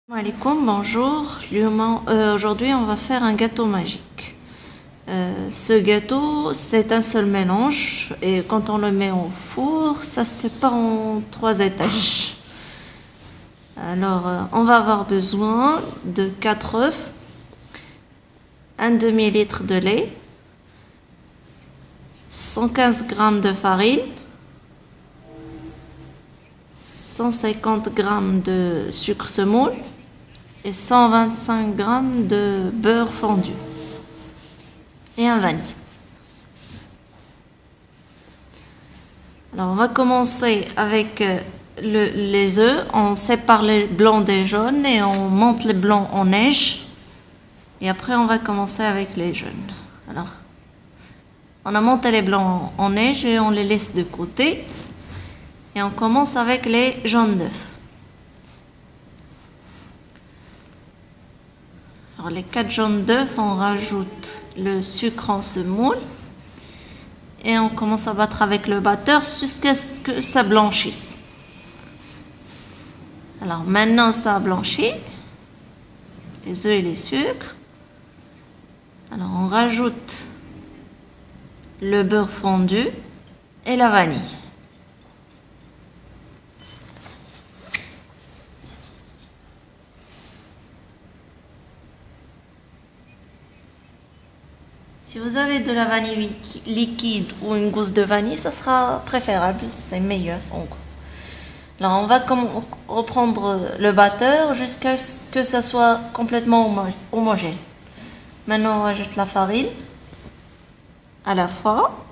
Alaikum, bonjour. Aujourd'hui, on va faire un gâteau magique. Ce gâteau, c'est un seul mélange et quand on le met au four, ça se sépare en 3 étages. Alors, on va avoir besoin de 4 œufs, un demi-litre de lait, 115 g de farine, 150 g de sucre semoule et 125 g de beurre fondu et un vanille. Alors on va commencer avec les œufs. On sépare les blancs des jaunes et on monte les blancs en neige. Et après on va commencer avec les jaunes. Alors on a monté les blancs en neige et on les laisse de côté. Et on commence avec les jaunes d'œufs. Alors les 4 jaunes d'œufs, on rajoute le sucre en semoule et on commence à battre avec le batteur jusqu'à ce que ça blanchisse. Alors maintenant ça a blanchi, les œufs et les sucres. Alors on rajoute le beurre fondu et la vanille. Si vous avez de la vanille liquide ou une gousse de vanille, ça sera préférable, c'est meilleur. Alors on va reprendre le batteur jusqu'à ce que ça soit complètement homogène. Maintenant on rajoute la farine à la fois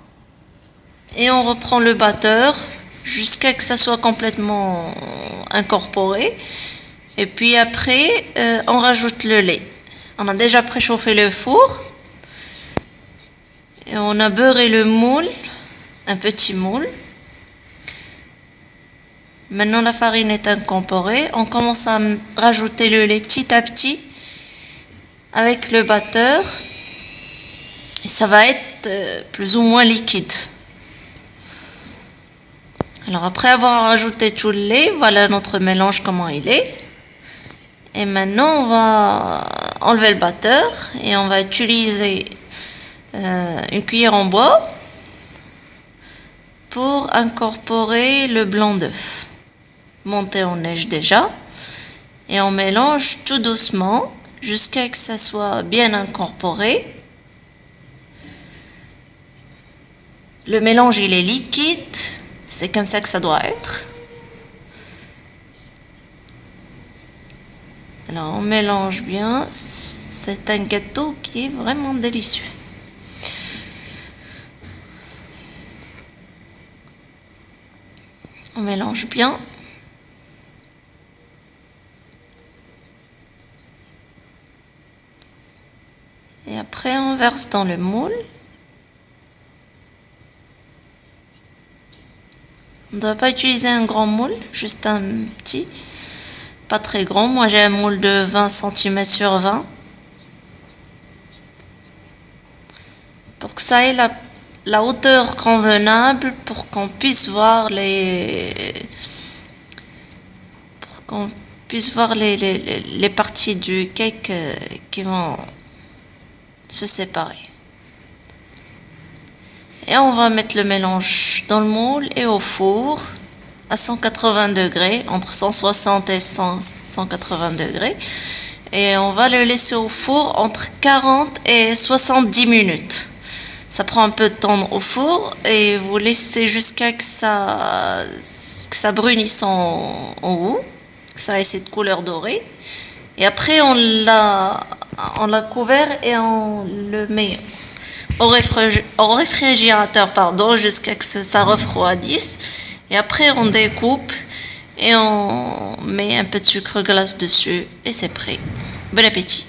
et on reprend le batteur jusqu'à ce que ça soit complètement incorporé. Et puis après on rajoute le lait. On a déjà préchauffé le four. Et on a beurré le moule, un petit moule. Maintenant la farine est incorporée. On commence à rajouter le lait petit à petit avec le batteur. Et ça va être plus ou moins liquide. Alors après avoir rajouté tout le lait, voilà notre mélange comment il est. Et maintenant on va enlever le batteur et on va utiliser une cuillère en bois pour incorporer le blanc d'œuf monté en neige déjà, et on mélange tout doucement jusqu'à ce que ça soit bien incorporé. Le mélange il est liquide, c'est comme ça que ça doit être. Alors on mélange bien, c'est un gâteau qui est vraiment délicieux. On mélange bien. Et après, on verse dans le moule. On ne doit pas utiliser un grand moule, juste un petit. Pas très grand. Moi, j'ai un moule de 20 cm sur 20. Pour que ça ait la hauteur convenable pour qu'on puisse voir les parties du cake qui vont se séparer. Et on va mettre le mélange dans le moule et au four à 180 degrés, entre 160 et 180 degrés. Et on va le laisser au four entre 40 et 70 minutes. Ça prend un peu de temps au four et vous laissez jusqu'à que ça brunisse en haut, que ça ait cette couleur dorée. Et après on l'a couvert et on le met au réfrigérateur jusqu'à ce que ça refroidisse. Et après on découpe et on met un peu de sucre glace dessus et c'est prêt. Bon appétit!